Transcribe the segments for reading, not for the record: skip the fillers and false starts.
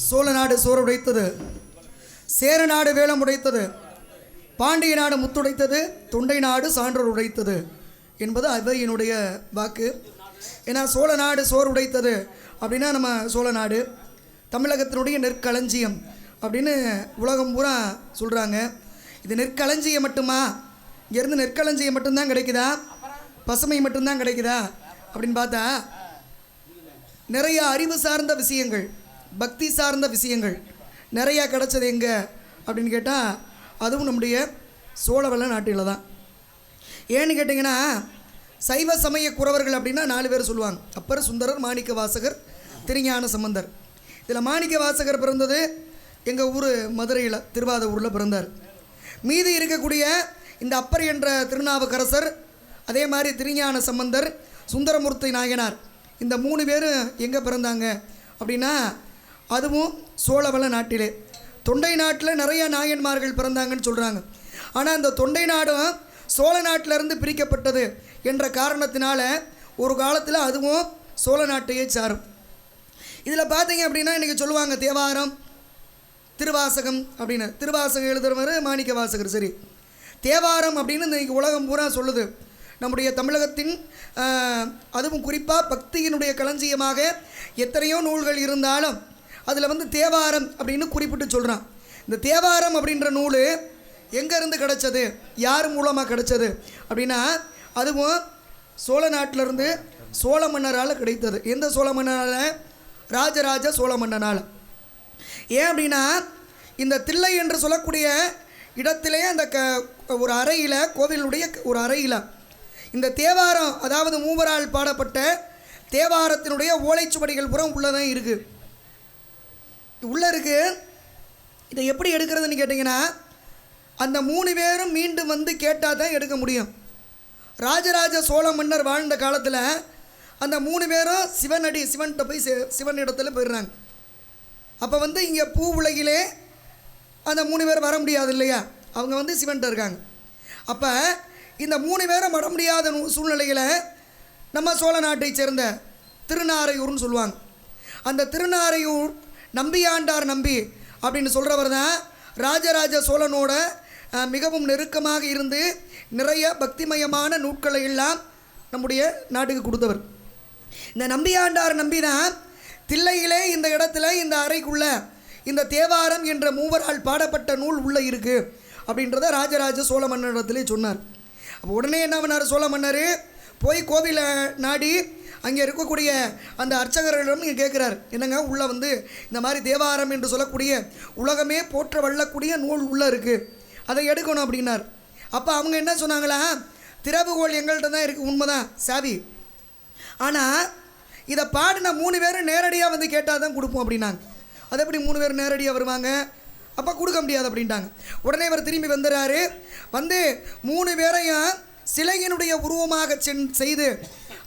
சோழ நாடு சோறுடைத்தது, சேர நாடு வேலம் உடைத்தது, பாண்டிய நாடு முத்துடைத்தது, தொண்டை நாடு சான்றோர் உடைத்தது என்பது அவையினுடைய வாக்கு. ஏன்னா சோழ நாடு சோறு உடைத்தது அப்படின்னா நம்ம சோழ நாடு தமிழகத்தினுடைய நெற்களஞ்சியம் அப்படின்னு உலகம் பூரா சொல்கிறாங்க. இது நெற்களஞ்சியம் மட்டுமா? இங்கேருந்து நெற்களஞ்சியம் மட்டும்தான் கிடைக்குதா, பசுமை மட்டும்தான் கிடைக்குதா அப்படின்னு பார்த்தா நிறைய அறிவு சார்ந்த விஷயங்கள், பக்தி சார்ந்த விஷயங்கள் நிறையா கிடச்சது எங்கே அப்படின்னு கேட்டால் அதுவும் நம்முடைய சோழவள நாட்டில் தான். ஏன்னு கேட்டிங்கன்னா சைவ சமய குறவர்கள் அப்படின்னா 4 பேர் சொல்லுவாங்க. அப்பர், சுந்தரர், மாணிக்க வாசகர், திருஞான சம்பந்தர். இதில் மாணிக்க வாசகர் பிறந்தது எங்கள் ஊர் மதுரையில் திருவாதூரில் பிறந்தார். மீதி இருக்கக்கூடிய இந்த அப்பர் என்ற திருநாவுக்கரசர், அதே மாதிரி திருஞான சம்பந்தர், சுந்தரமூர்த்தி நாயனார், இந்த 3 பேரும் எங்கே பிறந்தாங்க அப்படின்னா அதுவும் சோழவள நாட்டிலே. தொண்டை நாட்டில் நிறைய நாயன்மார்கள் பிறந்தாங்கன்னு சொல்கிறாங்க. ஆனால் அந்த தொண்டை நாடும் சோழ நாட்டிலிருந்து பிரிக்கப்பட்டது என்ற காரணத்தினால ஒரு காலத்தில் அதுவும் சோழ நாட்டையே சாரும். இதில் பார்த்தீங்க அப்படின்னா இன்றைக்கி சொல்லுவாங்க தேவாரம், திருவாசகம் அப்படின்னு. திருவாசகம் எழுதுறவர் மாணிக்க வாசகர். சரி, தேவாரம் அப்படின்னு இன்றைக்கி உலகம் பூரா சொல்லுது. நம்முடைய தமிழகத்தின் அதுவும் குறிப்பாக பக்தியினுடைய களஞ்சியமாக எத்தனையோ நூல்கள் இருந்தாலும் அதில் தேவாரம் அப்படின்னு குறிப்பிட்டு சொல்கிறான். இந்த தேவாரம் அப்படின்ற நூல் எங்கேருந்து கிடச்சது, யார் மூலமாக கிடச்சது அப்படின்னா அதுவும் சோழ நாட்டிலேருந்து சோழ மன்னரால் கிடைத்தது. எந்த சோழ மன்னரால்? ராஜராஜ சோழ மன்னனால். ஏன் அப்படின்னா இந்த தில்லை என்று சொல்லக்கூடிய இடத்திலே அந்த ஒரு அறையில், கோவிலுடைய ஒரு அறையில் இந்த தேவாரம், அதாவது மூவரால் பாடப்பட்ட தேவாரத்தினுடைய ஓலைச்சுவடிகள் புறம் உள்ளதான் இருக்குது, உள்ளே இருக்குது. இதை எப்படி எடுக்கிறதுன்னு கேட்டிங்கன்னா அந்த 3 பேரும் மீண்டும் கேட்டால் தான் எடுக்க முடியும். ராஜராஜ சோழ மன்னர் வாழ்ந்த காலத்தில் அந்த 3 பேரும் சிவன்கிட்ட போய் சிவன் இடத்துல போயிடுறாங்க. அப்போ இங்கே பூ உலகிலே அந்த 3 பேர் வர முடியாது இல்லையா, அவங்க சிவன்கிட்ட இருக்காங்க. அப்போ இந்த 3 பேரும் வர முடியாத சூழ்நிலையில் நம்ம சோழ நாட்டை சேர்ந்த திருநாரையூர்னு சொல்லுவாங்க. அந்த திருநாரையூர் நம்பியாண்டார் நம்பி அப்படின்னு சொல்கிறவர் தான் ராஜராஜ சோழனோட மிகவும் நெருக்கமாக இருந்து நிறைய பக்திமயமான நூட்களை எல்லாம் நம்முடைய நாட்டுக்கு கொடுத்தவர். இந்த நம்பியாண்டார் நம்பி தான் தில்லையிலே இந்த இடத்துல இந்த அறைக்குள்ள இந்த தேவாரம் என்ற மூவரால் பாடப்பட்ட நூல் உள்ளே இருக்குது அப்படின்றத ராஜராஜ சோழ மன்னரிடத்திலே சொன்னார். அப்போ உடனே என்ன பண்ணார் சோழ மன்னர்? போய் கோவிலை நாடி அங்கே இருக்கக்கூடிய அந்த அர்ச்சகர்களிடம் இங்கே கேட்குறாரு, என்னங்க உள்ளே இந்த மாதிரி தேவாரம் என்று சொல்லக்கூடிய உலகமே போற்ற வள்ளக்கூடிய நூல் உள்ளே இருக்குது, அதை எடுக்கணும் அப்படின்னார். அப்போ அவங்க என்ன சொன்னாங்களா, திறவுகோள் எங்கள்கிட்ட தான் இருக்குது, உண்மைதான் சாவி, ஆனால் இதை பாடின 3 பேரும் நேரடியாக கேட்டால் தான் கொடுப்போம் அப்படின்னாங்க. அது எப்படி 3 பேர் நேரடியாக வருவாங்க, அப்போ கொடுக்க முடியாது அப்படின்ட்டாங்க. உடனே இவர் திரும்பி வந்துடுறாரு. 3 பேரையும் சிலையினுடைய உருவமாக செய்து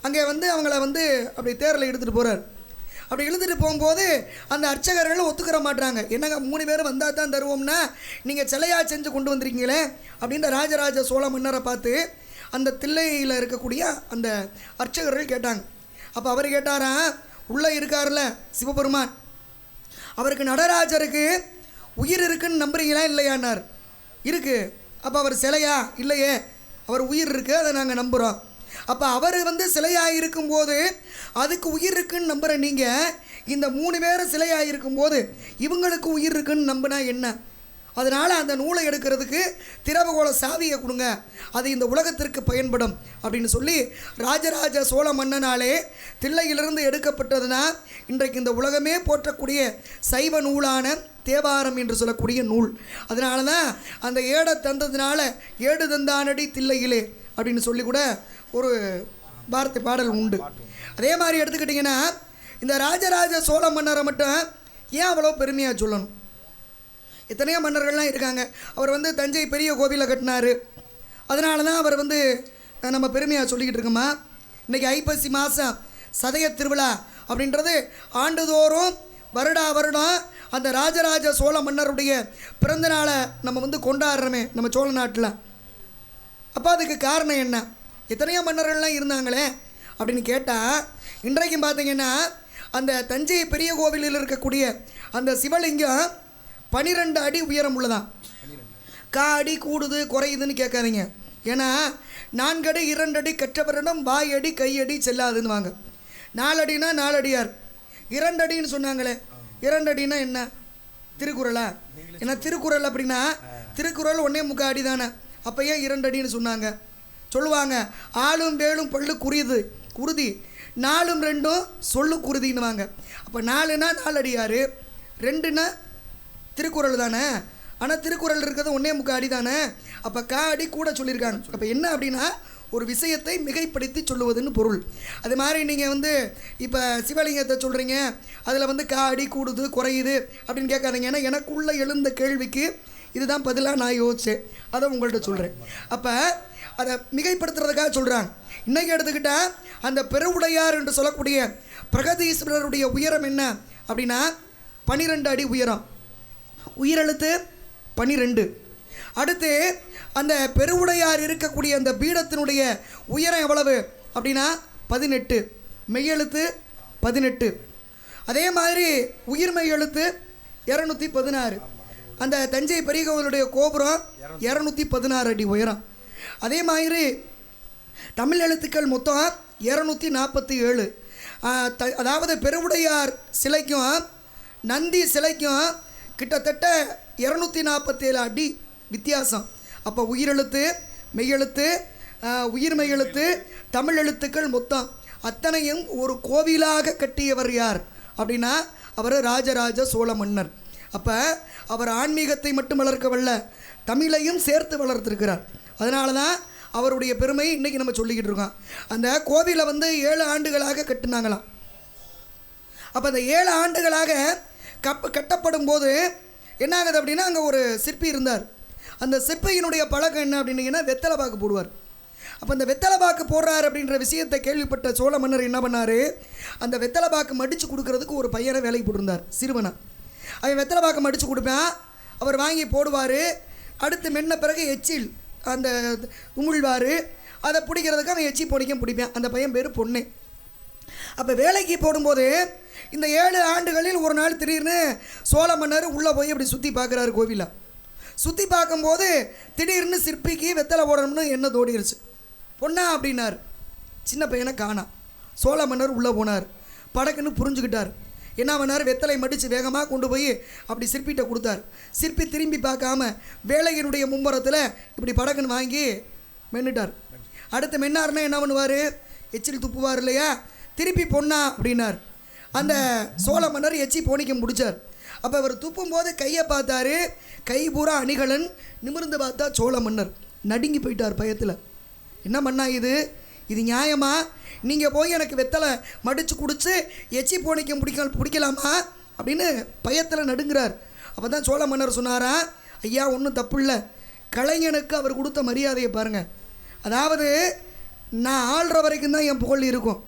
அங்கே அவங்கள அப்படி தேரில் எடுத்துகிட்டு போகிறார். அப்படி இழுத்துட்டு போகும்போது அந்த அர்ச்சகர்கள் ஒத்துக்கிற மாட்டாங்க. என்னங்க 3 பேரும் வந்தால் தான் தருவோம்னா நீங்கள் சிலையாக செஞ்சு கொண்டு வந்திருக்கீங்களே அப்படின்ற ராஜராஜ சோழ மன்னரை பார்த்து அந்த தில்லையில் இருக்கக்கூடிய அந்த அர்ச்சகர்கள் கேட்டாங்க. அப்போ அவர் கேட்டாராம், உள்ளே இருக்கார்ல சிவபெருமான், அவருக்கு நடராஜருக்கு உயிர் இருக்குன்னு நம்புறீங்களா இல்லையான்னார். இருக்குது. அப்போ அவர் சிலையா? இல்லையே, அவர் உயிர் இருக்குது, அதை நாங்கள் நம்புகிறோம். அப்போ அவர் சிலையாக இருக்கும்போது அதுக்கு உயிர் இருக்குன்னு நம்புகிற நீங்கள் இந்த 3 பேரும் சிலையாக இருக்கும்போது இவங்களுக்கு உயிர் இருக்குன்னு நம்பினா என்ன? அதனால் அந்த நூலை எடுக்கிறதுக்கு திறவுகோள சாவியை கொடுங்க, அது இந்த உலகத்திற்கு பயன்படும் அப்படின்னு சொல்லி ராஜராஜ சோழ மன்னனாலே தில்லையிலிருந்து எடுக்கப்பட்டதுன்னா இன்றைக்கு இந்த உலகமே போற்றக்கூடிய சைவ நூலான தேவாரம் என்று சொல்லக்கூடிய நூல். அதனால தான் அந்த ஏடை தந்ததுனால ஏடு தந்தானடி தில்லையிலே அப்படின்னு சொல்லி கூட ஒரு வார்த்தை பாடல் உண்டு. அதே மாதிரி எடுத்துக்கிட்டிங்கன்னா இந்த ராஜராஜ சோழ மன்னரை மட்டும் ஏன் அவ்வளோ பெருமையாக சொல்லணும்? எத்தனையோ மன்னர்கள்லாம் இருக்காங்க. அவர் தஞ்சை பெரிய கோவிலை கட்டினார், அதனால தான் அவர் நம்ம பெருமையாக சொல்லிக்கிட்டு இருக்கோமா. இன்றைக்கி ஐப்பசி மாதம் சதய திருவிழா அப்படின்றது ஆண்டுதோறும் வருடம் அந்த ராஜராஜ சோழ மன்னருடைய பிறந்த நாளை நம்ம கொண்டாடுறோமே நம்ம சோழ நாட்டில். அப்போ அதுக்கு காரணம் என்ன? எத்தனையோ மன்னர்கள்லாம் இருந்தாங்களே அப்படின்னு கேட்டால் இன்றைக்கும் பார்த்தீங்கன்னா அந்த தஞ்சை பெரிய கோவிலில் இருக்கக்கூடிய அந்த சிவலிங்கம் 12 அடி உயரம் உள்ளதான். அடி கூடுது குறையுதுன்னு கேட்காதீங்க. ஏன்னா 4 அடி 2 அடி கற்றவரிடம் வாயடி கையடி செல்லாதுன்னு வாங்க. 4 அடினா 4 அடியார். 2 அடின்னு சொன்னாங்களே, 2 அடினா என்ன? திருக்குறளா? ஏன்னா திருக்குறள் அப்படின்னா திருக்குறள் 1.25 அடி தானே. அப்போ ஏன் 2 அடின்னு சொன்னாங்க? சொல்லுவாங்க ஆளும் வேலும் பல்லு குருதி 4ம் 2ம் சொல்லு குருதின்னுவாங்க. அப்போ 4னா 4 அடியார், 2னா திருக்குறள் தானே. ஆனால் திருக்குறள் இருக்கிறது 1.25 அடி தானே. அப்போ அடி கூட சொல்லியிருக்காங்க. அப்போ என்ன அப்படின்னா ஒரு விஷயத்தை மிகைப்படுத்தி சொல்லுவதுன்னு பொருள். அது மாதிரி நீங்கள் இப்போ சிவலிங்கத்தை சொல்கிறீங்க, அதில் அடி கூடுது குறையுது அப்படின்னு கேட்காதீங்க. ஏன்னா எனக்குள்ளே எழுந்த கேள்விக்கு இதுதான் பதிலாக நான் யோசித்தேன், அதை உங்கள்கிட்ட சொல்கிறேன். அப்போ அதை மிகைப்படுத்துறதுக்காக சொல்கிறாங்க. இன்றைக்கி எடுத்துக்கிட்டால் அந்த பெருவுடையார் என்று சொல்லக்கூடிய பிரகதீஸ்வரருடைய உயரம் என்ன அப்படின்னா 12 அடி உயரம், உயிரெழுத்து 12. அடுத்து அந்த பெருவுடையார் இருக்கக்கூடிய அந்த பீடத்தினுடைய உயரம் எவ்வளவு அப்படின்னா 18, மெய்யெழுத்து 18. அதே மாதிரி உயிர்மெய் எழுத்து 216. அந்த தஞ்சை பெரிய கோவிலுடைய கோபுரம் 216 அடி உயரம். அதே மாதிரி தமிழ் எழுத்துக்கள் மொத்தம் 247. அதாவது பெருவுடையார் சிலைக்கும் நந்தி சிலைக்கும் கிட்டத்தட்ட 247 அடி வித்தியாசம். அப்போ உயிரெழுத்து மெய்யெழுத்து உயிர்மெய் எழுத்து தமிழ் எழுத்துக்கள் மொத்தம் அத்தனையும் ஒரு கோவிலாக கட்டியவர் யார் அப்படின்னா அவர் ராஜராஜ சோழ மன்னர். அப்போ அவர் ஆன்மீகத்தை மட்டும் வளர்க்கவல்ல, தமிழையும் சேர்த்து வளர்த்துருக்கிறார். அதனால தான் அவருடைய பெருமை இன்றைக்கி நம்ம சொல்லிக்கிட்டு இருக்கோம். அந்த கோவிலை 7 ஆண்டுகளாக கட்டினாங்களாம். அப்போ அந்த 7 ஆண்டுகளாக கட்டப்படும் போது என்ன ஆகுது அப்படின்னா அங்கே ஒரு சிற்பி இருந்தார். அந்த சிற்பியினுடைய பழக்கம் என்ன அப்படின்னீங்கன்னா வெத்தலை பாக்கு போடுவார். அப்போ அந்த வெத்தலை பாக்கு போடுறார் அப்படின்ற விஷயத்தை கேள்விப்பட்ட சோழ மன்னர் என்ன பண்ணார், அந்த வெத்தலை பாக்கு மடித்து கொடுக்கறதுக்கு ஒரு பையனை வேலைக்கு போட்டிருந்தார், சிறுவனை. அவன் வெத்தலை பாக்கு மடித்து கொடுப்பான், அவர் வாங்கி போடுவார். அடுத்து மென்ன பிறகு எச்சில் அந்த உமிழ்வார், அதை பிடிக்கிறதுக்கு அவன் எச்சி பிடிப்பான். அந்த பையன் பேர் பொண்ணு. அப்போ வேலைக்கு போடும்போது இந்த 7 ஆண்டுகளில் ஒரு நாள் திடீர்னு சோழ மன்னர் உள்ளே போய் அப்படி சுற்றி பார்க்குறாரு. கோவிலை சுற்றி பார்க்கும்போது திடீர்னு சிற்பிக்கு வெத்தலை போடணும்னு என்ன தோடிருச்சு. பொண்ணா அப்படின்னார். சின்ன பையனை காணா. சோழ மன்னர் உள்ளே போனார். படக்குன்னு புரிஞ்சுக்கிட்டார். என்ன பண்ணார், வெத்தலை மடித்து வேகமாக கொண்டு போய் அப்படி சிற்பிகிட்ட கொடுத்தார். சிற்பி திரும்பி பார்க்காம வேலையினுடைய மும்பரத்தில் இப்படி படக்குன்னு வாங்கி மென்னுட்டார். அடுத்து மென்னார்னா என்ன பண்ணுவார், எச்சில் துப்புவார் இல்லையா, திருப்பி பொண்ணா அப்படின்னார். அந்த சோழ மன்னர் எச்சி போனிக்க முடிச்சார். அப்போ அவர் துப்பும்போது கையை பார்த்தாரு, கை பூரா அணிகலன். நிமிர்ந்து பார்த்தா சோழ மன்னர் நடுங்கி போயிட்டார் பயத்தில். என்ன பண்ணா இது நியாயமா? நீங்கள் போய் எனக்கு வெத்தலை மடித்து குடித்து எச்சி போனிக்க பிடிக்கலாமா அப்படின்னு பயத்தில் நடுங்கிறார். அப்போ தான் சோழ மன்னர் சொன்னாரா, ஐயா ஒன்றும் தப்பு இல்லை, கலைஞனுக்கு அவர் கொடுத்த மரியாதையை பாருங்கள். அதாவது நான் ஆள்ற வரைக்கும் தான் என் புகழ் இருக்கும்,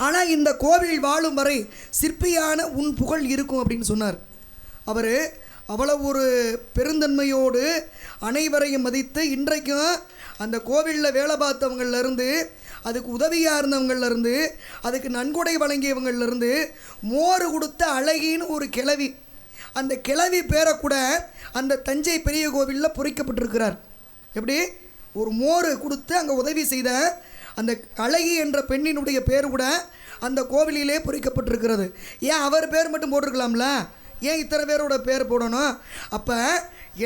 ஆனால் இந்த கோவில் வாழும் வரை சிற்பியான உன் புகழ் இருக்கும் அப்படின்னு சொன்னார். அவர் அவ்வளவு ஒரு பெருந்தன்மையோடு அனைவரையும் மதித்து இன்றைக்கும் அந்த கோவிலில் வேலை பார்த்தவங்கள்லேருந்து, அதுக்கு உதவியாக இருந்தவங்கள்லேருந்து, அதுக்கு நன்கொடை வழங்கியவங்கள்லேருந்து மோர் கொடுத்த அழகின்னு ஒரு கிழவி, அந்த கிழவி பேரை கூட அந்த தஞ்சை பெரிய கோவிலில் பொறிக்கப்பட்டிருக்கிறார். எப்படி ஒரு மோர் கொடுத்து அங்கே உதவி செய்த அந்த அழகி என்ற பெண்ணினுடைய பேர் கூட அந்த கோவிலிலே பொறிக்கப்பட்டிருக்கிறது. ஏன் அவர் பேர் மட்டும் போட்டிருக்கலாம்ல, ஏன் இத்தனை பேரோட பேர் போடணும்? அப்போ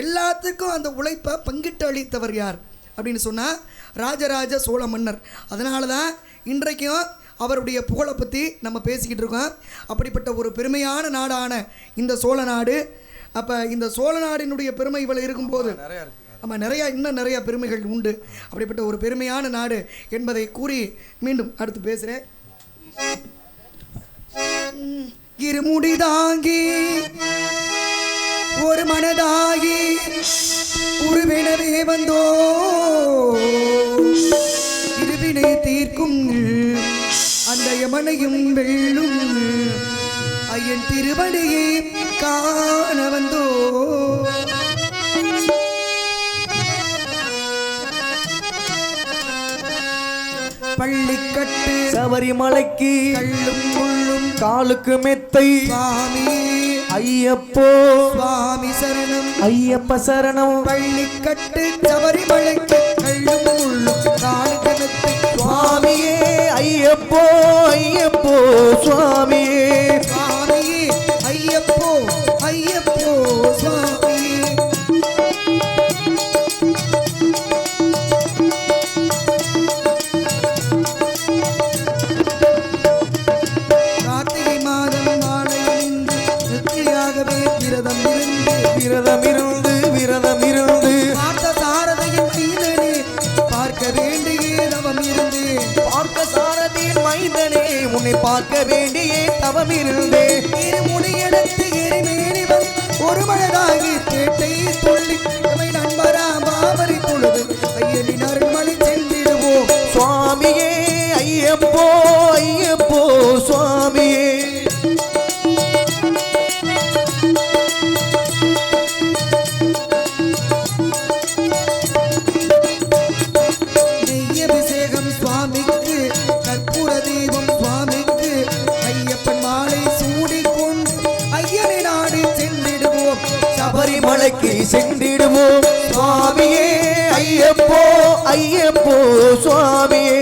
எல்லாத்துக்கும் அந்த உழைப்பை பங்கிட்டு அளித்தவர் யார் அப்படின்னு சொன்னால் ராஜராஜ சோழ மன்னர். அதனால தான் இன்றைக்கும் அவருடைய புகழை பற்றி நம்ம பேசிக்கிட்டு இருக்கோம். அப்படிப்பட்ட ஒரு பெருமையான நாடான இந்த சோழ நாடு. அப்போ இந்த சோழ நாடினுடைய பெருமை இவ்வளோ இருக்கும்போது ஆமாம், இன்னும் நிறையா பெருமைகள் உண்டு. அப்படிப்பட்ட ஒரு பெருமையான நாடு என்பதை கூறி மீண்டும் அடுத்து பேசுகிறேன். இருமுடி தாங்கி ஒரு மனதாகி உருவெனவே வந்தோ இருவினை தீர்க்கும் அந்த யமனையும் வெல்லும் ஐயன் திருவடியை காண வந்தோ. பள்ளிக்கட்டு சபரிமலைக்கு கள்ளும் முள்ளும் காலுக்கு மெத்தை சுவாமி ஐயப்போ சுவாமி சரணம் ஐயப்ப சரணம் பள்ளிக்கட்டு சபரிமலைக்கு கள்ளும் முள்ளும் காலுக்கு மெத்தை சுவாமியே ஐயப்போ ஐயப்போ சுவாமியே சுவாமியே ஐயப்போ ஐயப்போ சுவாமியே கார்த்திகை மாதம் மாலையிலிருந்து நித்தியாகவே விரதம் இருந்து பார்த்த சாரதையின் மைந்தனே பார்க்க வேண்டியே தவம் இருந்தே பார்க்க சாரதியின் மைந்தனே உன்னை பார்க்க வேண்டியே தவம் இருந்தே இருமுடியெடுத்து எரிமேனிவன் ஒரு மனதாகி பேட்டை துள்ளி நம்மை நண்பரா பாவரை தொழுது ஐயனின் அருள்மலை சென்றிடுவோம் சுவாமியே ஐயப்போ ஐயப்போ சுவாமியே நெய்யபிஷேகம் சுவாமிக்கு கற்பூர தீபம் சுவாமிக்கு ஐயப்பன் மாலை சூடிக்கொண்டு ஐயனை நாடு சென்றிடுவோம் சபரிமலைக்கு சென்றிடுவோம் சுவாமியே ஐயப்போ ஐயப்போ சுவாமியே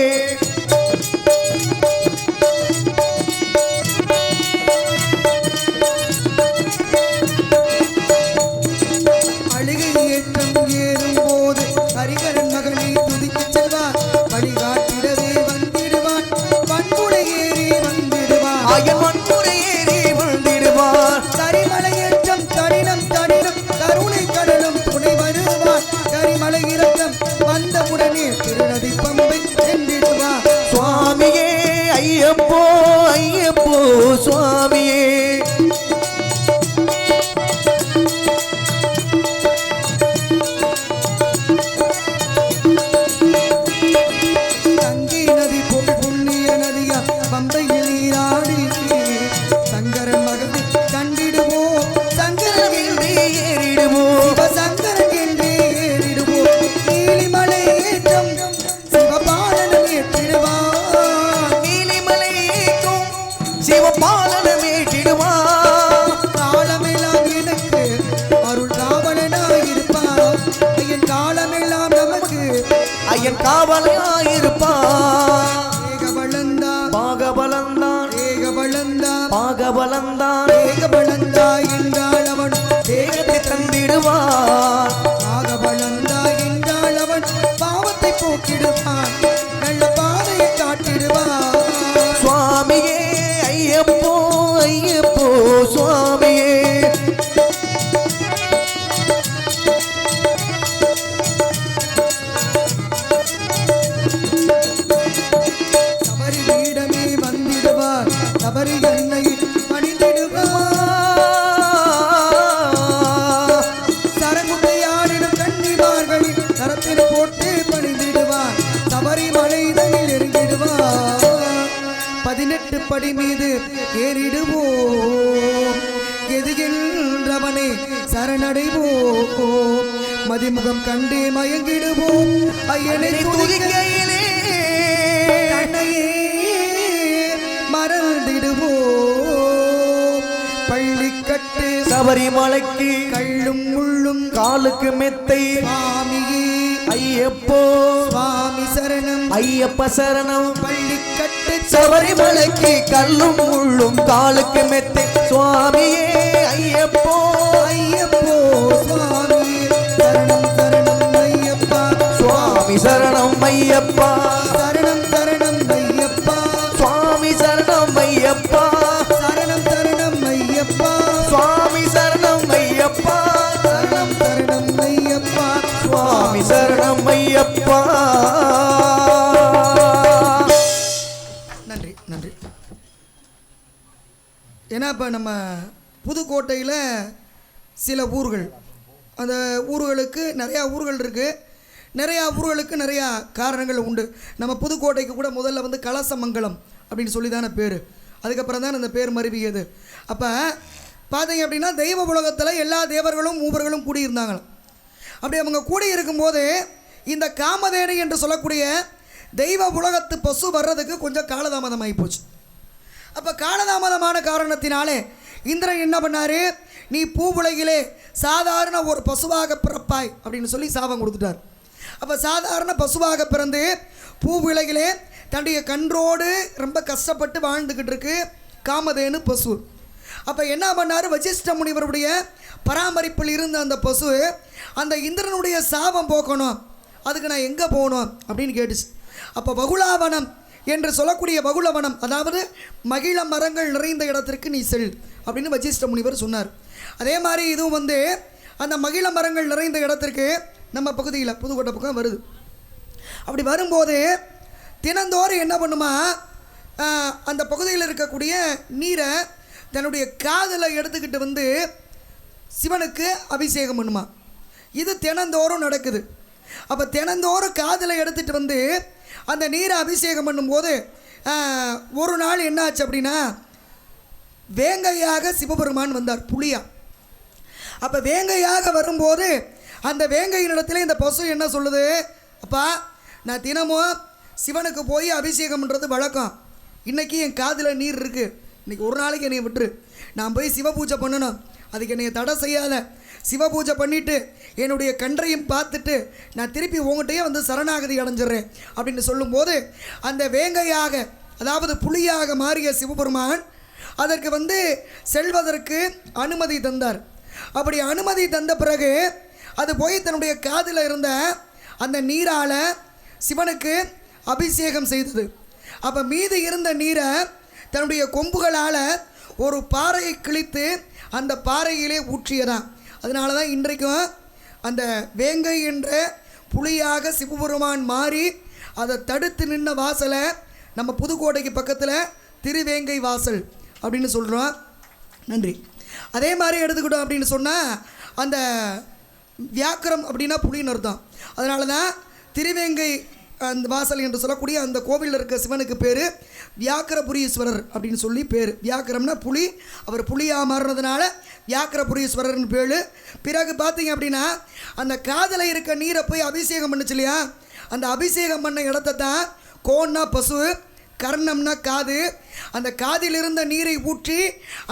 அழுகை ஏற்றம் ஏறும் போது ஹரிகரன் மகனை துதிக்கு செல்வார் வழிகாட்டிடவே வந்திடுவான் வன்முறை ஏறி வந்திடுவான் ஆயன் வன்முறை ஏறி விழுந்திடுவார் கரிமலை ஏற்றம் கடினம் கடினம் கருணை கடலும் துணை வருவான் கரிமலை இறக்கம் வந்தவுடனே திருநதி பம்பை சென்றிடுவார் சுவாமியே ஐயப்போ ஐயப்போ சுவாமியே தங்கி நதி போல் புண்ணிய நதியா பம்பையில் நீராடி சங்கரன் மகனை கண்டிடுவோம் சங்கரன் என்று ஏறிடுவோம் சிவசங்கரன் என்று ஏறிடுவோம் நீலிமலை ஏற்றம் சிவபாலனம் ஏற்றிடுவான் நீலிமலை ஏற்றும் சிவபாலனம் ஏற்றிடுவார் காலமெல்லாம் எனக்கு அருள் காவலனாயிருப்பான் ஐயன் காலமெல்லாம் நமக்கு ஐயன் காவலாயிருப்பார் ஏகபலந்தான் பாகபலந்தான் ஏகபலந்தான் பாகபலந்தான் ஏகபலந்தா என்றால் அவன் தேகத்தை தந்திடுவார் ஆகபலந்தா என்றால் அவன் பாவத்தை போக்கிடுவான் நல்ல பாதையை காட்டிடுவான் சுவாமியே ஐயப்போ ஐயப்போ சுவாமியே சபரி வீடமே வந்திடுவார் சபரி என்னை பணிந்திடுவார் சரங்குத்தையாடிடும் கன்னிமார்களில் கரத்தில் போட்டு பணிந்திடுவார் சபரி மலைதனில் எரிந்திடுவார் 18 படி மீது ஏறிடுவோம் எதுகின்றவனை சரணடைவோம் மதிமுகம் கண்டே மயங்கிடுவோம் ஐயனை துதிக்க துதிக்கையிலே கண்ணையே மறந்திடுவோம் பள்ளிக்கட்டு சபரிமலைக்கு கள்ளும் முள்ளும் காலுக்கு மெத்தை சுவாமியே ஐயப்போ சுவாமி சரணம் ஐயப்ப சரணம் பள்ளிக்கட்டு சபரிமலைக்கு கல்லும் முள்ளும் காலுக்கு மெத்தை சுவாமியே ஐயப்போ ஐயப்போ சுவாமி சரணம் சரணம் ஐயப்பா சுவாமி சரணம் ஐயப்பா சரணம் சரணம் ஐயப்பா சுவாமி சரணம் ஐயப்பா சரணம் சரணம் ஐயப்பா சுவாமி சரணம் ஐயப்பா சரணம் சரணம் ஐயப்பா சுவாமி சரணம் ஐயப்பா நன்றி நன்றி. ஏன்னா இப்போ நம்ம புதுக்கோட்டையில் சில ஊர்கள், அந்த ஊர்களுக்கு நிறையா ஊர்கள் இருக்குது, நிறையா ஊர்களுக்கு நிறையா காரணங்கள் உண்டு. நம்ம புதுக்கோட்டைக்கு கூட முதல்ல வந்து கலசமங்கலம் அப்படின்னு சொல்லி தானே பேர், அதுக்கப்புறம் தான் அந்த பேர் மருவியது. அப்போ பார்த்தீங்க அப்படின்னா தெய்வ உலகத்தில் எல்லா தேவர்களும் மூவர்களும் கூடியிருந்தாங்களாம். அப்படி அவங்க கூடியிருக்கும்போது இந்த காமதேனு என்று சொல்லக்கூடிய தெய்வ உலகத்து பசு வர்றதுக்கு கொஞ்சம் காலதாமதம் ஆகிப்போச்சு. அப்போ காலதாமதமான காரணத்தினாலே இந்திரன் என்ன பண்ணார், நீ பூவுலகிலே சாதாரண ஒரு பசுவாக பிறப்பாய் அப்படின்னு சொல்லி சாபம் கொடுத்துட்டார். அப்போ சாதாரண பசுவாக பிறந்து பூவுலகிலே தன்னுடைய கன்றோடு ரொம்ப கஷ்டப்பட்டு வாழ்ந்துக்கிட்டு இருக்கு காமதேனு பசு. அப்போ என்ன பண்ணார், வசிஷ்ட முனிவருடைய பராமரிப்பில் இருந்த அந்த பசு அந்த இந்திரனுடைய சாபம் போக்கணும், அதுக்கு நான் எங்கே போகணும் அப்படின்னு கேட்டுச்சு. அப்போ வகுலாவனம் என்று சொல்லக்கூடிய வகுலவனம், அதாவது மகிழ மரங்கள் நிறைந்த இடத்திற்கு நீ செல் அப்படின்னு வசிஷ்ட முனிவர் சொன்னார். அதே மாதிரி இதுவும் அந்த மகிழ மரங்கள் நிறைந்த இடத்திற்கு நம்ம பகுதியில் புதுக்கோட்டை பக்கம் வருது. அப்படி வரும்போது தினந்தோறும் என்ன பண்ணுமா, அந்த பகுதியில் இருக்கக்கூடிய நீரை தன்னுடைய காதில் எடுத்துக்கிட்டு சிவனுக்கு அபிஷேகம் பண்ணுமா. இது தினந்தோறும் நடக்குது. அப்போ தினந்தோறும் காதில் எடுத்துகிட்டு அந்த நீரை அபிஷேகம் பண்ணும்போது ஒரு நாள் என்ன ஆச்சு அப்படின்னா, வேங்கையாக சிவபெருமான் வந்தார் புலியா. அப்போ வேங்கையாக வரும்போது அந்த வேங்கையினிடத்தில் இந்த பசு என்ன சொல்லுது, அப்பா நான் தினமும் சிவனுக்கு போய் அபிஷேகம் பண்ணுறது வழக்கம், இன்றைக்கி என் காதில் நீர் இருக்குது, இன்றைக்கி ஒரு நாளைக்கு என்னை விட்டுரு, நான் போய் சிவ பூஜை பண்ணணும், அதுக்கு என்னை தடை செய்யாத, சிவ பூஜை பண்ணிவிட்டு என்னுடைய கன்றையும் பார்த்துட்டு நான் திருப்பி உங்கள்கிட்டயே சரணாகதி அடைஞ்சிட்றேன் அப்படின்னு சொல்லும்போது அந்த வேங்கையாக அதாவது புலியாக மாறிய சிவபெருமான் அதற்கு செல்வதற்கு அனுமதி தந்தார். அப்படி அனுமதி தந்த பிறகு அது போய் தன்னுடைய காதில் இருந்த அந்த நீரால் சிவனுக்கு அபிஷேகம் செய்தது. அப்போ மீதி இருந்த நீரை தன்னுடைய கொம்புகளால் ஒரு பாறையை கிழித்து அந்த பாறையிலே ஊற்றியதான். அதனால தான் இன்றைக்கும் அந்த வேங்கை என்ற புலியாக சிவபெருமான் மாறி அதை தடுத்து நின்ன வாசலை நம்ம புதுக்கோட்டைக்கு பக்கத்தில் திருவேங்கை வாசல் அப்படின்னு சொல்கிறோம். நன்றி. அதே மாதிரி எடுத்துக்கிட்டோம் அப்படின்னு சொன்னால் அந்த வியாக்கிரம் அப்படின்னா புலின்னு அர்த்தம். அதனால தான் திருவேங்கை அந்த வாசல் என்று சொல்லக்கூடிய அந்த கோவிலில் இருக்க சிவனுக்கு பேர் வியாக்கிரபுரீஸ்வரர் அப்படின்னு சொல்லி பேர். வியாக்கிரம்னா புலி, அவர் புலியாக மாறுறதுனால வியாக்கிரபுரீஸ்வரர்னு பேர். பிறகு பார்த்தீங்க அப்படின்னா அந்த காதில் இருக்க நீரை போய் அபிஷேகம் பண்ணுச்சு இல்லையா, அந்த அபிஷேகம் பண்ண இடத்த தான் கோன்னா பசு, கர்ணம்னா காது, அந்த காதில் இருந்த நீரை ஊற்றி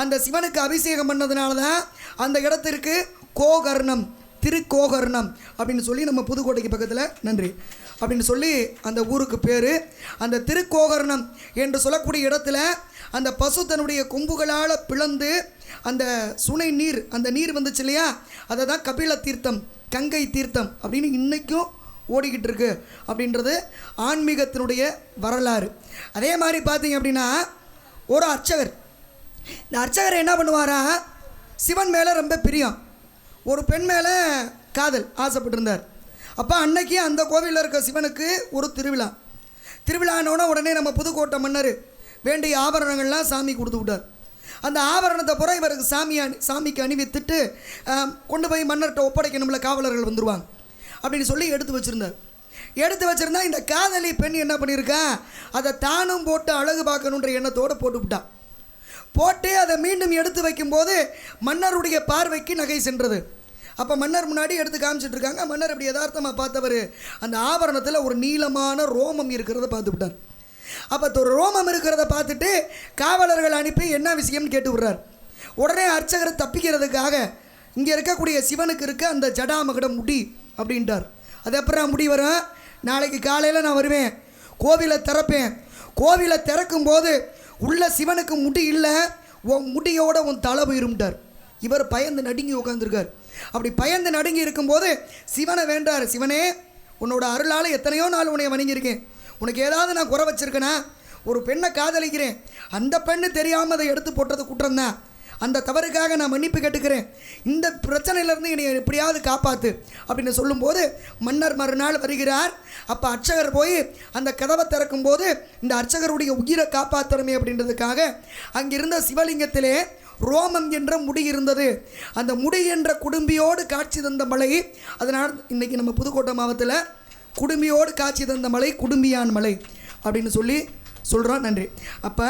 அந்த சிவனுக்கு அபிஷேகம் பண்ணதுனால தான் அந்த இடத்திற்கு கோகர்ணம், திருக்கோகர்ணம் அப்படின்னு சொல்லி நம்ம புதுக்கோட்டைக்கு பக்கத்தில் நன்றி அப்படின்னு சொல்லி அந்த ஊருக்கு பேர். அந்த திருக்கோகர்ணம் என்று சொல்லக்கூடிய இடத்துல அந்த பசு தன்னுடைய கொம்புகளால் பிளந்து அந்த சுனை நீர், அந்த நீர் வந்துச்சு இல்லையா, அதை தான் கபில தீர்த்தம், கங்கை தீர்த்தம் அப்படின்னு இன்றைக்கும் ஓடிக்கிட்டு இருக்கு அப்படின்றது ஆன்மீகத்தினுடைய வரலாறு. அதே மாதிரி பார்த்தீங்க அப்படின்னா ஒரு அர்ச்சகர், இந்த அர்ச்சகர் என்ன பண்ணுவாரா, சிவன் மேலே ரொம்ப பிரியம், ஒரு பெண் மேலே காதல் ஆசைப்பட்டிருந்தார். அப்போ அன்னைக்கு அந்த கோவிலில் இருக்க சிவனுக்கு ஒரு திருவிழானோட உடனே நம்ம புதுக்கோட்டை மன்னர் வேண்டிய ஆபரணங்கள்லாம் சாமி கொடுத்து விட்டார். அந்த ஆபரணத்தை புற இவருக்கு சாமிக்கு அணிவித்துட்டு கொண்டு போய் மன்னர்கிட்ட ஒப்படைக்கணும்ல, காவலர்கள் வந்துடுவாங்க அப்படின்னு சொல்லி எடுத்து வச்சுருந்தா இந்த காதலி பெண் என்ன பண்ணியிருக்கா, அதை தானும் போட்டு அழகு பார்க்கணுன்ற எண்ணத்தோடு போட்டு அதை மீண்டும் எடுத்து வைக்கும்போது மன்னருடைய பார்வைக்கு நகை சென்றது. அப்போ மன்னர் முன்னாடி எடுத்து காமிச்சிட்டு இருக்காங்க. மன்னர் அப்படி யதார்த்தமாக பார்த்தவர் அந்த ஆபரணத்தில் ஒரு நீளமான ரோமம் இருக்கிறத பார்த்துவிட்டார். அப்போ ஒரு ரோமம் இருக்கிறத பார்த்துட்டு காவலர்கள் அனுப்பி என்ன விஷயம்னு கேட்டு விடுறார். உடனே அர்ச்சகரை தப்பிக்கிறதுக்காக இங்கே இருக்கக்கூடிய சிவனுக்கு இருக்க அந்த ஜடாமகட முடி அப்படின்ட்டார். அது அப்புறம் முடி வரும், நாளைக்கு காலையில் நான் வருவேன், கோவிலை திறப்பேன், கோவிலை திறக்கும்போது உள்ள சிவனுக்கு முடி இல்லை, உன் முடியோட உன் தலை போயிரும்ட்டார். இவர் பயந்து நடுங்கி உட்காந்துருக்கார். அப்படி பயந்து நடுங்கி இருக்கும்போது சிவனை வேண்டார், சிவனே உன்னோட அருளால் எத்தனையோ நாள் உன்னை வணங்கியிருக்கேன், உனக்கு ஏதாவது நான் குறை வச்சிருக்கேனா, ஒரு பெண்ணை காதலிக்கிறேன், அந்த பெண்ணு தெரியாமல் அதை எடுத்து போட்டது குற்றம்தான், அந்த தவறுக்காக நான் மன்னிப்பு கேட்டுக்கிறேன், இந்த பிரச்சனையிலேருந்து என்னை எப்படியாவது காப்பாற்று அப்படின்னு சொல்லும்போது மன்னர் மறுநாள் வருகிறார். அப்போ அர்ச்சகர் போய் அந்த கதவை திறக்கும்போது இந்த அர்ச்சகருடைய உயிரை காப்பாற்றணுமே அப்படின்றதுக்காக அங்கிருந்த சிவலிங்கத்திலே ரோமம் என்ற முடி இருந்தது. அந்த முடி என்ற குடும்பியோடு காட்சி தந்த மலை, அதனால் இன்றைக்கி நம்ம புதுக்கோட்டை மாவட்டத்தில் குடும்பியோடு காட்சி தந்த மலை குடும்பியான் மலை அப்படின்னு சொல்லி சொல்கிறோம். நன்றி. அப்போ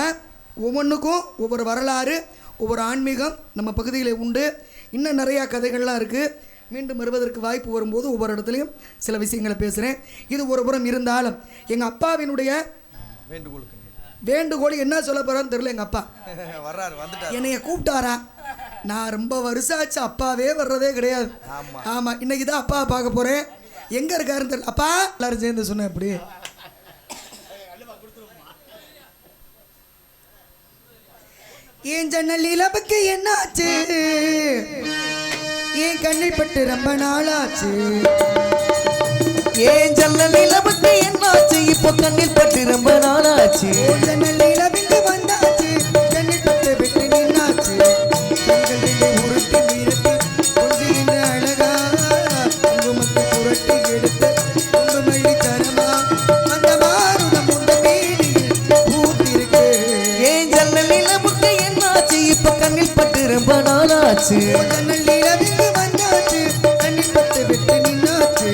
ஒவ்வொன்றுக்கும் ஒவ்வொரு வரலாறு, ஒவ்வொரு ஆன்மீகம் நம்ம பகுதியில் உண்டு. இன்னும் நிறையா கதைகள்லாம் இருக்குது. மீண்டும் வருவதற்கு வாய்ப்பு வரும்போது ஒவ்வொரு இடத்துலையும் சில விஷயங்களை பேசுகிறேன். இது ஒரு புறம் இருந்தாலும் எங்கள் அப்பாவினுடைய வேண்டுகோள் என்ன சொல்ல போகிறான்னு தெரியல. எங்கள் அப்பா வர்றாரு, வந்துட்டார். என்னைய கூப்பிட்டாரா? நான் ரொம்ப வருஷம் ஆச்சு, அப்பாவே வர்றதே கிடையாது. ஆமாம், இன்னைக்கு தான் அப்பா பார்க்க போகிறேன். எங்கே இருக்காருன்னு தெரியல. அப்பா எல்லாரும் சேர்ந்து சொன்னேன். எப்படி என் ஜன்னல் இளவுக்கு என்னாச்சு? என் கண்ணில் பட்டு ரொம்ப நாளாச்சு. ஏன் ஜன்னல் இளவுக்கு என்னாச்சு? இப்போ கண்ணில் பட்டு ரொம்ப நாளாச்சு. ஜன்னல் இளவுக்கு வந்தாச்சு, கண்ணில் பட்டு விட்டு நின்னாச்சு. கண்கள் உருட்டி மீறட்டி கொஞ்சின்ற அழகா குங்குமத்தை புரட்டி எடுத்து குங்குமல்லி தரமா அந்த மாறுதம் உண்ட மேனியில் பூத்திருக்கு. ஏன் ஜன்னல் இளவுக்கு என்னாச்சு? இப்போ கண்ணில் பட்டு ரொம்ப நாளாச்சு. ஜன்னல் இளவுக்கு வந்தாச்சு, கண்ணில் பட்டு விட்டு நின்னாச்சு.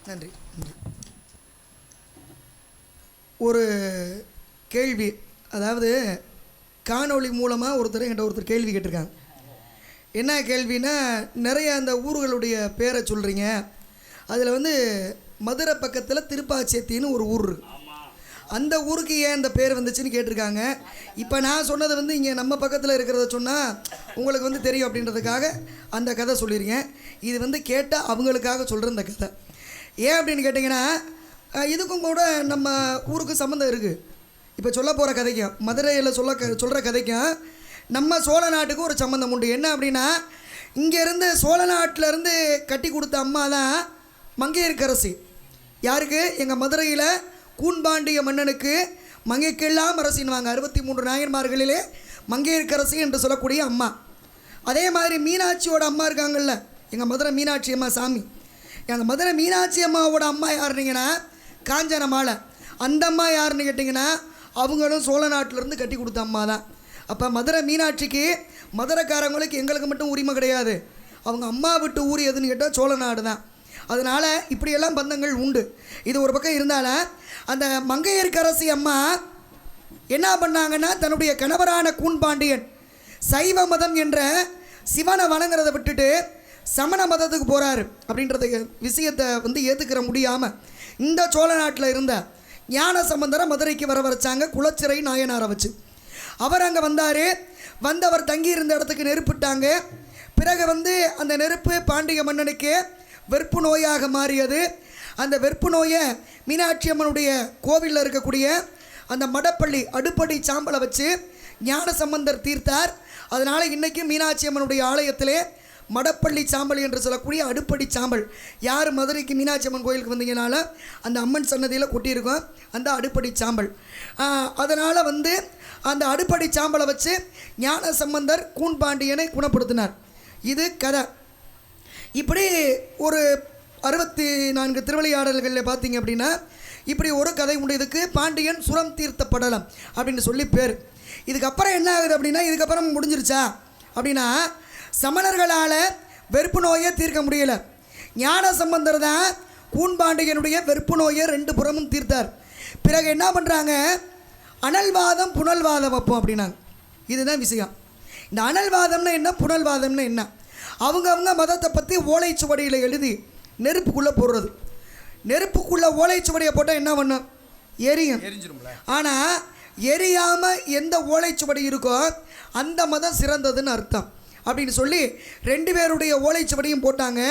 நன்றி. ஒரு கேள்வி, அதாவது காணொளி மூலமாக ஒருத்தர் கேள்வி கேட்டிருக்காங்க. என்ன கேள்வின்னா, நிறைய அந்த ஊர்களுடைய பேரை சொல்கிறீங்க, அதில் வந்து மதுரை பக்கத்தில் திருப்பாச்சேத்தின்னு ஒரு ஊர் இருக்குது. அந்த ஊருக்கு ஏன் அந்த பேர் வந்துச்சுன்னு கேட்டிருக்காங்க. இப்போ நான் சொன்னது வந்து இங்கே நம்ம பக்கத்தில் இருக்கிறத சொன்னால் உங்களுக்கு வந்து தெரியும் அப்படின்றதுக்காக அந்த கதை சொல்லியிருக்கேன். இது வந்து கேட்டால் அவங்களுக்காக சொல்கிற இந்த கதை. ஏன் அப்படின்னு கேட்டிங்கன்னா, இதுக்கும் கூட நம்ம ஊருக்கு சம்மந்தம் இருக்குது. இப்போ சொல்ல போகிற கதைக்கும் மதுரையில் சொல்கிற கதைக்கும் நம்ம சோழ நாட்டுக்கு ஒரு சம்மந்தம் உண்டு. என்ன அப்படின்னா, இங்கேருந்து சோழ நாட்டிலேருந்து கட்டி கொடுத்த அம்மா தான் மங்கையர்க்கரசி. யாருக்கு? எங்கள் மதுரையில் கூன்பாண்டிய மன்னனுக்கு மங்கைக்கெல்லாம் அரசின்வாங்க. 63 நாயன்மார்களிலே மங்கையர்க்கரசி என்று சொல்லக்கூடிய அம்மா. அதே மாதிரி மீனாட்சியோட அம்மா இருக்காங்கல்ல, எங்கள் மதுரை மீனாட்சி அம்மா சாமி. அந்த மதுரை மீனாட்சி அம்மாவோட அம்மா யாருன்னீங்கன்னா காஞ்சன மாலை. அந்த அம்மா யாருன்னு கேட்டிங்கன்னா அவங்களும் சோழ நாட்டிலேருந்து கட்டி கொடுத்த அம்மா தான். அப்போ மதுரை மீனாட்சிக்கு மதுரைக்காரங்களுக்கு எங்களுக்கு மட்டும் உரிமை கிடையாது. அவங்க அம்மா விட்டு ஊர் எதுன்னு கேட்டால் சோழ நாடு தான். அதனால் இப்படியெல்லாம் பந்தங்கள் உண்டு. இது ஒரு பக்கம் இருந்தாலும் அந்த மங்கையர்க்கரசி அம்மா என்ன பண்ணாங்கன்னா, தன்னுடைய கணவரான கூன்பாண்டியன் சைவ மதம் என்ற சிவனை வணங்குறதை விட்டுட்டு சமண மதத்துக்கு போகிறாரு அப்படின்றத விஷயத்தை வந்து ஏற்றுக்கிற முடியாமல் இந்த சோழ நாட்டில் இருந்த ஞான சம்பந்தரை மதுரைக்கு வரைச்சாங்க, குளச்சிறை நாயனாரை வச்சு. அவர் அங்கே வந்தார். வந்தவர் தங்கியிருந்த இடத்துக்கு நெருப்பிட்டாங்க. பிறகு வந்து அந்த நெருப்பு பாண்டிய மன்னனுக்கு வெறுப்பு நோயாக மாறியது. அந்த வெறுப்பு நோயை மீனாட்சி அம்மனுடைய கோவிலில் இருக்கக்கூடிய அந்த மடப்பள்ளி அடுப்படி சாம்பலை வச்சு ஞான சம்பந்தர் தீர்த்தார். அதனால் இன்றைக்கும் மீனாட்சி அம்மனுடைய ஆலயத்திலே மடப்பள்ளி சாம்பல் என்று சொல்லக்கூடிய அடுப்படி சாம்பல். யார் மதுரைக்கு மீனாட்சி அம்மன் கோயிலுக்கு வந்தீங்கனால அந்த அம்மன் சன்னதியில் கொட்டியிருக்கோம் அந்த அடுப்படி சாம்பல். அதனால் அந்த அடுப்படி சாம்பலை வச்சு ஞான சம்பந்தர் கூன்பாண்டியனை குணப்படுத்தினார். இது கதை. இப்படி ஒரு 64 திருவிளையாடல்களில் பார்த்தீங்க அப்படின்னா இப்படி ஒரு கதை உண்டு. இதுக்கு பாண்டியன் சுரம் தீர்த்த படலம் அப்படின்னு சொல்லி பேர். இதுக்கப்புறம் என்ன ஆகுது அப்படின்னா, இதுக்கப்புறம் முடிஞ்சிருச்சா அப்படின்னா, சமணர்களால் வெறுப்பு நோயை தீர்க்க முடியலை. ஞான சம்பந்தர் தான் கூன்பாண்டியனுடைய வெறுப்பு நோயை 2 புறமும் தீர்த்தார். பிறகு என்ன பண்ணுறாங்க, அனல்வாதம் புனல்வாதம் வைப்போம் அப்படின்னாங்க. இதுதான் விஷயம். இந்த அனல்வாதம்னா என்ன, புனல்வாதம்னா என்ன, அவங்கவுங்க மதத்தை பற்றி ஓலைச்சுவடியில் எழுதி நெருப்புக்குள்ளே போடுறது. நெருப்புக்குள்ளே ஓலைச்சுவடியை போட்டால் என்ன பண்ணும், எரியும். ஆனால் எரியாமல் எந்த ஓலைச்சுவடி இருக்கோ அந்த மதம் சிறந்ததுன்னு அர்த்தம் அப்படின்னு சொல்லி 2 பேருடைய ஓலைச்சுவடியும் போட்டாங்க.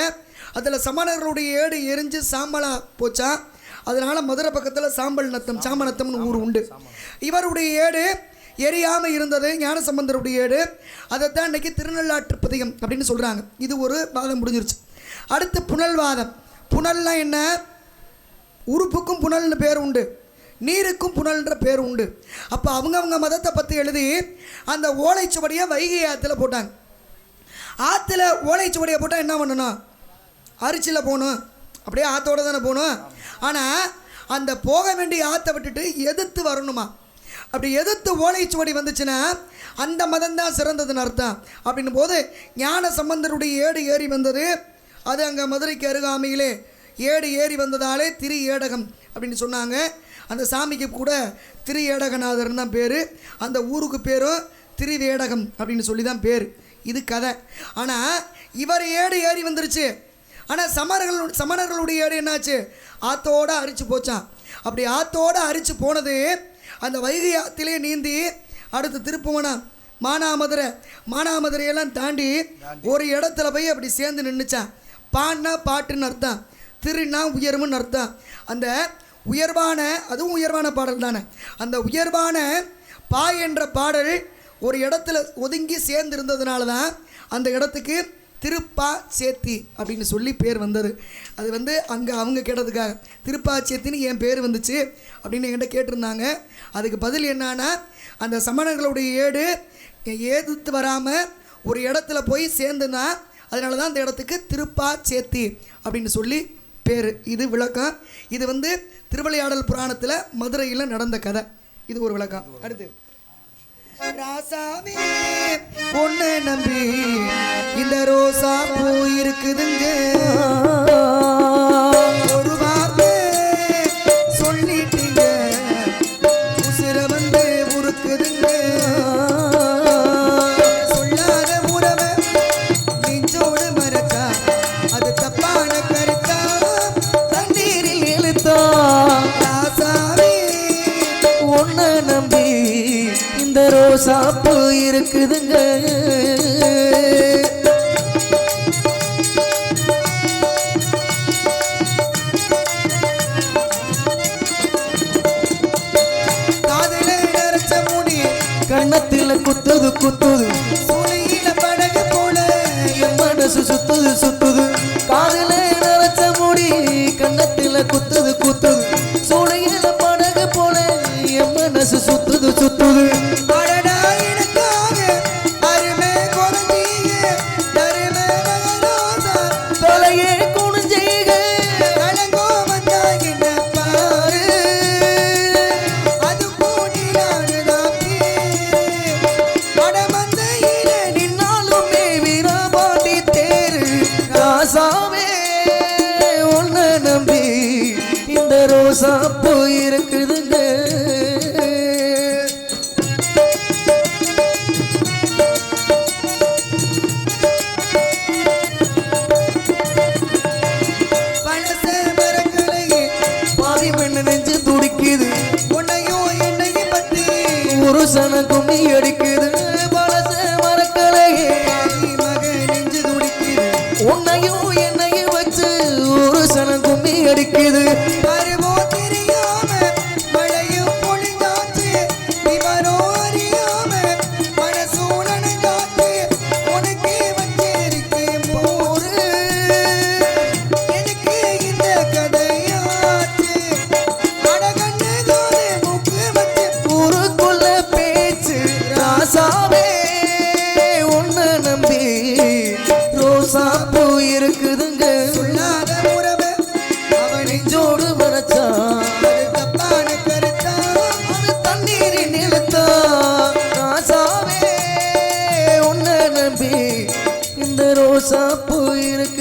அதில் சமணர்களுடைய ஏடு எரிஞ்சு சாம்பலாக போச்சா, அதனால் மதுரை பக்கத்தில் சாம்பல் நத்தம் சாமநத்தம்னு ஊர் உண்டு. இவருடைய ஏடு எரியாமல் இருந்தது ஞானசம்பந்தருடைய ஏடு. அதைத்தான் இன்றைக்கி திருநள்ளாற்றுப்பதிகம் அப்படின்னு சொல்கிறாங்க. இது ஒரு வாதம் முடிஞ்சிருச்சு. அடுத்து புனல்வாதம். புனல்னா என்ன, உறுப்புக்கும் புனல்னு பேர் உண்டு, நீருக்கும் புனல்ன்ற பேர் உண்டு. அப்போ அவங்கவுங்க மதத்தை பற்றி எழுதி அந்த ஓலைச்சுவடியை வைகை ஆற்றுல போட்டாங்க. ஆற்றுல ஓலைச்சுவடியை போட்டால் என்ன பண்ணணும், அரிச்சியில் போகணும், அப்படியே ஆற்றோடு தானே போகணும். ஆனால் அந்த போக வேண்டிய ஆற்றை விட்டுட்டு எதிர்த்து வரணுமா. அப்படி எதிர்த்து ஓலைச்சுவடி வந்துச்சுன்னா அந்த மதம் தான் சிறந்ததுன்னு அர்த்தம். அப்படின்னும் போது ஞான சம்பந்தருடைய ஏடு ஏறி வந்தது. அது அங்கே மதுரைக்கு அருகாமையிலே ஏடு ஏறி வந்ததாலே திரு ஏடகம் அப்படின்னு சொன்னாங்க. அந்த சாமிக்கு கூட திரு ஏடகநாதர்னு தான் பேர். அந்த ஊருக்கு பேரும் திருவேடகம் அப்படின்னு சொல்லி தான் பேர். இது கதை. ஆனால் இவர் ஏடு ஏறி வந்துருச்சு. ஆனால் சமணர்களுடைய ஏடு என்னாச்சு, ஆற்றோடு அரிச்சு போச்சான். அப்படி ஆற்றோடு அரிச்சு போனது அந்த வைகை ஆற்றிலே நீந்தி அடுத்து திருப்புவனம் மானாமதுரையெல்லாம் தாண்டி ஒரு இடத்துல போய் அப்படி சேர்ந்து நின்றுச்சான். பான்னா பாட்டுன்னு அர்த்தம், திருன்னா உயர்வுன்னு அர்த்தம். அந்த உயர்வான, அதுவும் உயர்வான பாடல் தானே, அந்த உயர்வான பா என்ற பாடல் ஒரு இடத்துல ஒதுங்கி சேர்ந்து இருந்ததுனால தான் அந்த இடத்துக்கு திருப்பா சேத்தி அப்படின்னு சொல்லி பேர் வந்தது. அது அங்கே அவங்க கேட்டதுக்காக திருப்பா சேத்தின்னு என் பேர் வந்துச்சு அப்படின்னு என்கிட்ட கேட்டிருந்தாங்க. அதுக்கு பதில் என்னன்னா, அந்த சமணர்களுடைய ஏடு ஏதுத்து வராமல் ஒரு இடத்துல போய் சேர்ந்துனா அதனால தான் அந்த இடத்துக்கு திருப்பா சேத்தி அப்படின்னு சொல்லி பேர். இது விளக்கம். இது திருவிளையாடல் புராணத்தில் மதுரையில் நடந்த கதை. இது ஒரு விளக்கம். அடுத்து, ராசாவே பொண்ணு நம்பி இந்த ரோசா பூ இருக்குதுங்க, ஒரு வார்த்தை சொல்லிட்டீங்க உசிர உருக்குதுங்க, சொல்லாத உறவை நெஞ்சோடு மறைச்சா அது தப்பான கருத்தா தண்ணீரில் எழுத்தா. ராசாவே உன்னை நம்பி இந்த ரோசாப்பூ இருக்குதுங்க, காதல நரைச்ச முடி கண்ணத்தில் குத்துது குத்துது, சூளையில படகு போல என் மனசு சுத்துது சுத்துது. காதல நரைச்ச முடி கண்ணத்தில் குத்துது குத்துது, சூளையில படகு போல என் மனசு சுத்துது சுத்துது. ரோசாப்பூ இருக்குதுங்க, பாதி பெண்ணு நெஞ்சு துடிக்குது, உன்னையும் என்னையும் பத்தி ஒரு சன கும்மி அடிக்குது. பழச மரக்கலையே மக நெஞ்சு துடிக்குது, உன்னையும் என்னையும் வச்சு ஒரு சன கும்மி அடிக்குது. ரோசாப்பூ இருக்கு